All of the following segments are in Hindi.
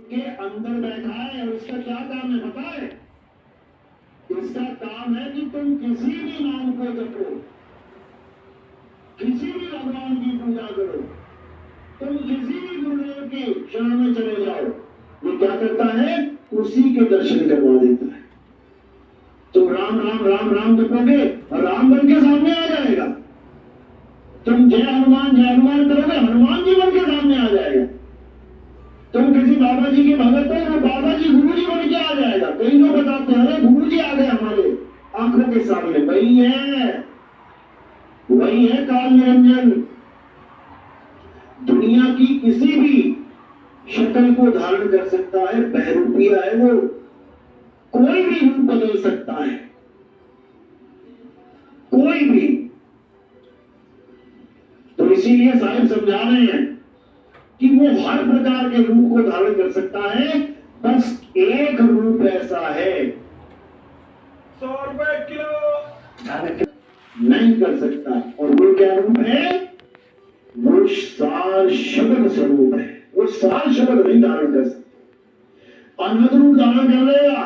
के अंदर बैठा है और इसका क्या काम है पता है? इसका काम है कि तुम किसी भी नाम को जपो, किसी भी भगवान की पूजा करो, तुम किसी भी गुरुदेव की शरण में चले जाओ, ये क्या करता है? उसी के दर्शन करवा देता है। तुम राम राम राम राम जपोगे और राम बन के सामने आ जाएगा। तुम जय हनुमान करोगे, हनुमान जी बन के सामने आ जाएगा। तुम किसी बाबा जी के भगत हो, वो बाबा जी गुरु जी बन के आ जाएगा। कई लोग बताते हैं अरे गुरु जी आ गए हमारे आंखों के सामने। वही है काल निरंजन। दुनिया की किसी भी शक्ल को धारण कर सकता है, बहरूपिया है वो, कोई भी रूप बदल सकता है, कोई भी। तो इसीलिए साहिब समझा रहे हैं कि वो हर प्रकार के रूप को धारण कर सकता है, बस एक रूप ऐसा है 100 रुपए किलो नहीं कर सकता। और वो क्या रूप है? वो सार शब्द स्वरूप है। वो सार शब्द नहीं धारण कर सकता। अनहद रूप धारण कर लेगा,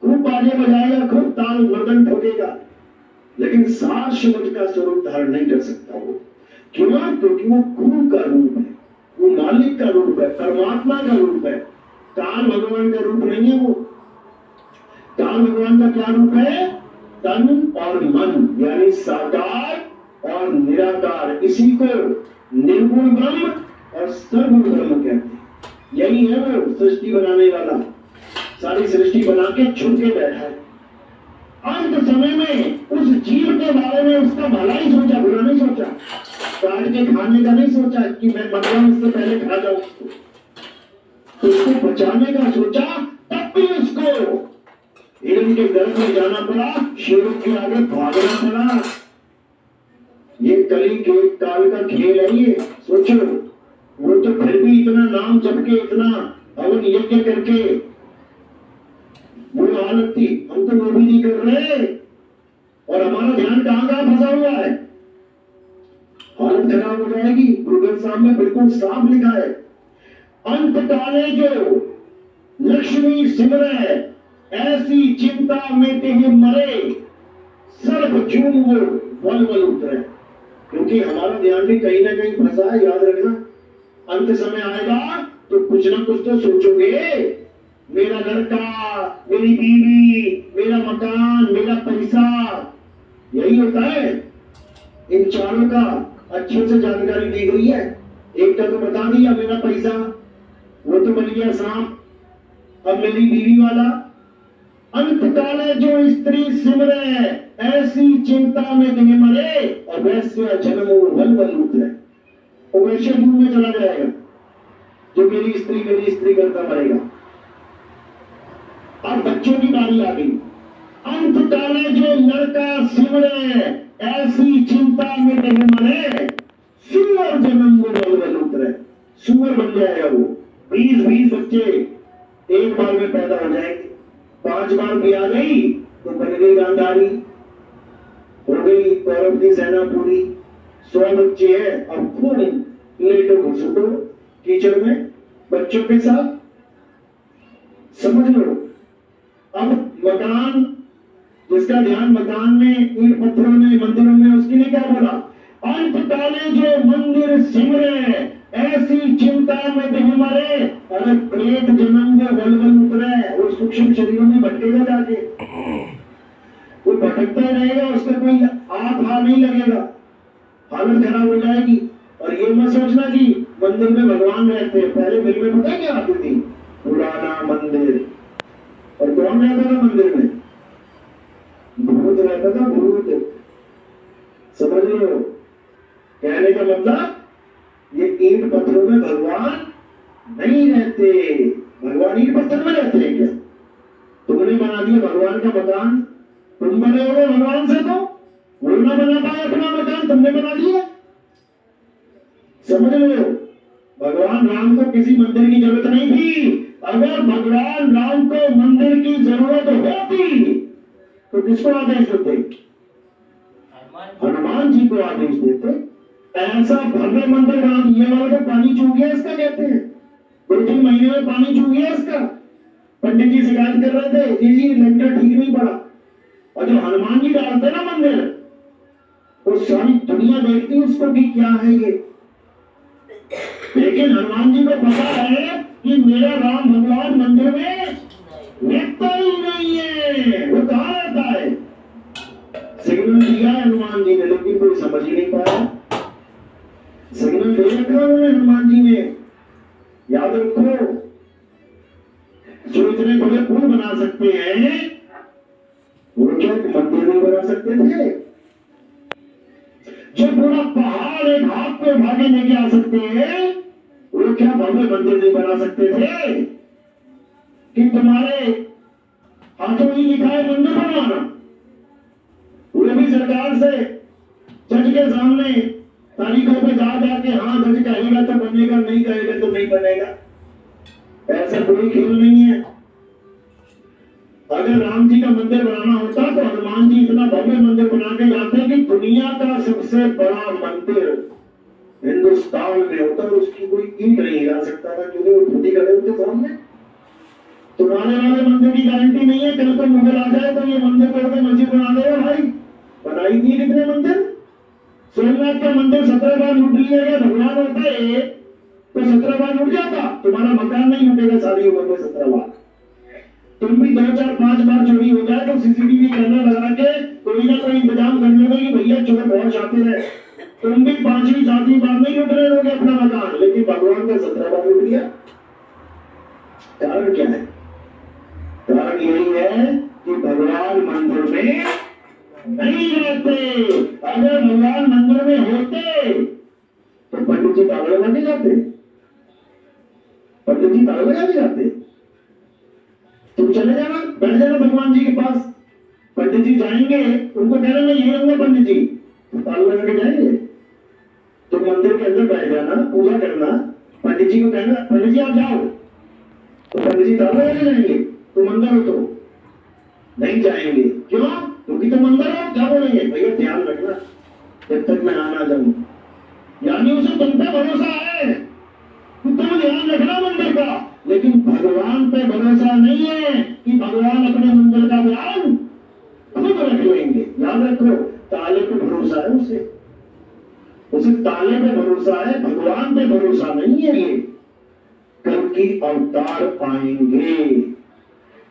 खूब बाजे बजाएगा, खूब ताल मर्दन ठोकेगा, लेकिन सार शब्द का स्वरूप धारण नहीं कर सकता वो। क्यों? क्योंकि वो गुरु का रूप है, वो मालिक का रूप है, परमात्मा का रूप है। काल भगवान का रूप नहीं है वो। काल भगवान का क्या रूप है? तन और मन, यानी साकार और निराकार। इसी को निर्गुण ब्रह्म और सर्वगुण ब्रह्म कहते हैं। यही है वो सृष्टि बनाने वाला, सारी सृष्टि बना के छुप के बैठा है। अंत समय में उस जीव के बारे में उसका भला ही सोचा, बुरा नहीं सोचा। काट के खाने का नहीं सोचा कि मैं मर जाऊं इससे पहले खा जाऊं उसको बचाने का सोचा, तब भी उसको हिरण के गर्भ में जाना पड़ा, शेरों के आगे भागना पड़ा। ये कली के काल का खेल है ये। सोचो, वो तो फिर भी इतना नाम जप के, इतना हवन यज्ञ करके वो हालत थी। हम तो वो भी नहीं कर रहे और हमारा ध्यान कहां फंसा हुआ है। हालत खराब हो जाएगी। गुरु ग्रंथ साहब में बिल्कुल साफ लिखा है, अंत काले जो लक्ष्मी सिमरे, ऐसी चिंता में तेहि मरे, सर्व झूम वो वल वल उतरे। क्योंकि हमारा ध्यान भी कहीं ना कहीं फंसा है, याद रखना। अंत समय आएगा तो कुछ ना कुछ तो सोचोगे, मेरा लड़का, मेरी बीवी, मेरा मकान, मेरा पैसा। यही होता है। इन चारों का अच्छे से जानकारी दी गई है। एक का तो बता दिया मेरा पैसा, वो तो बन गया सांप। अब मेरी बीवी वाला। अंत काले जो स्त्री सिमरे, ऐसी चिंता में देह मरे, और वैश्य जन्म वल वल उतरे। और वैश्य मुंह में चला जाएगा जो मेरी स्त्री करता मरेगा। अब बच्चों की बारी आ गई। अंत काले जो लड़का सिमरे, ऐसी चिंता में देह मरे, सुअर जन्म वो वल वल उतरे। सुअर बन जाएगा वो। 20 बच्चे एक बार में पैदा हो जाएंगे। 5 बार भी आ गई तो बन गई गांधारी, हो गई कौरव की सेना पूरी। 100 बच्चे हैं, अब खूब लेटो घुसटो कीचड़ में बच्चों के साथ। समझ लो। अब मकान, जिसका ध्यान मकान में, ईंट पत्थरों में, मंदिरों में, उसके लिए क्या बोला? अंत काले जो मंदिर सिमरे, ऐसी चिंता में देह मरे, अरे प्रेत जन्म में वल वल उतरे। वो सूक्ष्म शरीरों में भटकेगा जाके, वो भटकता ही रहेगा, उसका कोई हाथ नहीं लगेगा, हालत खराब हो जाएगी। और ये मत सोचना कि मंदिर में भगवान रहते हैं। पहले फिल्म में पता क्या आती थी? पुराना मंदिर। और कौन रहता था मंदिर में? भूत रहता था, भूत। समझ लो। कहने का मतलब, ये ईंट पत्थरों में भगवान नहीं रहते। भगवान ईंट पत्थर में रहते हैं क्या? तुमने बना दिया भगवान का मकान। तुम बने हुए भगवान से, तो वो ना बना पाए अपना मकान, तुमने बना दिया। समझ लो। भगवान राम को किसी मंदिर की जरूरत नहीं थी। अगर भगवान राम को मंदिर की जरूरत होती तो किसको आदेश देते? हनुमान जी को आदेश देते। ऐसा भव्य मंदिर बना दिया। ये वाला तो पानी चू गया इसका कहते हैं, 2-3 महीने में पानी चू गया इसका। पंडित जी शिकायत कर रहे थे कि जी लेंटर ठीक नहीं पड़ा, और जो हनुमान जी डालते ना मंदिर, वो सारी दुनिया देखती उसको कि क्या है ये, लेकिन हनुमान जी को पता है कि मेरा राम भगवान मंदिर में रहता ही नहीं है, वो कहाँ रहता है। सिग्नल दिया हनुमान जी ने, लेकिन कोई समझ ही नहीं पाया। सिग्नल दे रखा उन्होंने हनुमान जी ने। याद रखो, जो इतने बड़े पुल बना सकते हैं वो क्या मंदिर नहीं बना सकते थे? जो पूरा पहाड़ एक हाथ पे उठा के लेके आ सकते हैं वो क्या भव्य मंदिर नहीं बना सकते थे? कि तुम्हारे हाथों ही लिखा है मंदिर बनवाना, वो भी सरकार से जज के सामने तारीखों पे जा जाके हाँ जज कहेगा तो बनेगा, नहीं कहेगा तो नहीं बनेगा। ऐसा कोई खेल नहीं है। अगर राम जी का मंदिर बनाना होता तो हनुमान जी इतना भव्य मंदिर बना के जाते कि दुनिया का सबसे बड़ा मंदिर हिंदुस्तान में होता, उसकी कोई ईंट नहीं हिला सकता था, क्योंकि वो धोती खड़े होते सामने। तुम्हारे वाले मंदिर की गारंटी नहीं है, कल को मुगल आ जाए तो ये मंदिर तोड़ के मस्जिद बना देगा। भाई बनाई थी कितने मंदिर। सोमनाथ का मंदिर 17 बार लूट लिया गया। भगवान होता है तो 17 बार लूट जाता, तुम्हारा मकान नहीं लूटेगा सारी उम्र में 17 बार। तुम भी 2, 4, 5 बार चोरी हो जाए तो सीसीटीवी कैमरा लगा के कोई ना कोई इंतजाम कर लोगे कि भैया चोर बहुत शातिर है, तुम भी 5वीं 7वीं बार नहीं लूट रहे होगे अपना मकान, लेकिन भगवान का 17 बार लूट लिया। कारण क्या है? कारण यही है कि भगवान मंदिर में नहीं रहते। अगर भगवान मंदिर में होते तो पंडित जी ताला लगा के जाते, पंडित जी ताला लगा के जाते। तुम चले जाना, बैठ जाना भगवान जी के पास, पंडित जी जाएंगे, उनको कहना मैं यही रहूंगा पंडित जी, ताला लगा के जाएंगे। तुम मंदिर के अंदर बैठ जाना, पूजा करना, पंडित जी को कहना पंडित जी आप जाओ, तो पंडित जी ताला लगा के जाएंगे। तुम अंदर हो तो नहीं जाएंगे। क्यों? क्योंकि तुम अंदर हो। क्या बोलेंगे? भैया ध्यान रखना जब तक मैं आना जाऊं। यानी उसे तुम पे भरोसा है, तुम ध्यान रखना मंदिर का, लेकिन भगवान पे भरोसा नहीं है कि भगवान अपने मंदिर का ध्यान खुद रख लेंगे। याद रखो, ताले पे भरोसा है उसे ताले पे भरोसा है, भगवान पे भरोसा नहीं है। ये कल की अवतार आएंगे,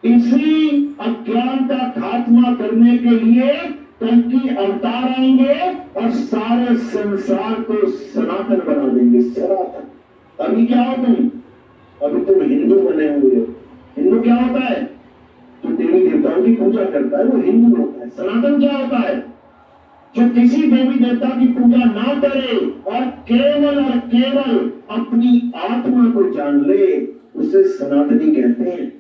इसी अज्ञान का खात्मा करने के लिए कल की अवतार आएंगे और सारे संसार को सनातन बना देंगे। सनातन। अभी क्या हो तुम? अभी तुम हिंदू बने हुए हो। हिंदू क्या होता है? जो देवी देवताओं की पूजा करता है वो हिंदू होता है। सनातन क्या होता है? जो किसी देवी देवता की पूजा ना करे और केवल अपनी आत्मा को जान ले, उसे सनातनी कहते हैं।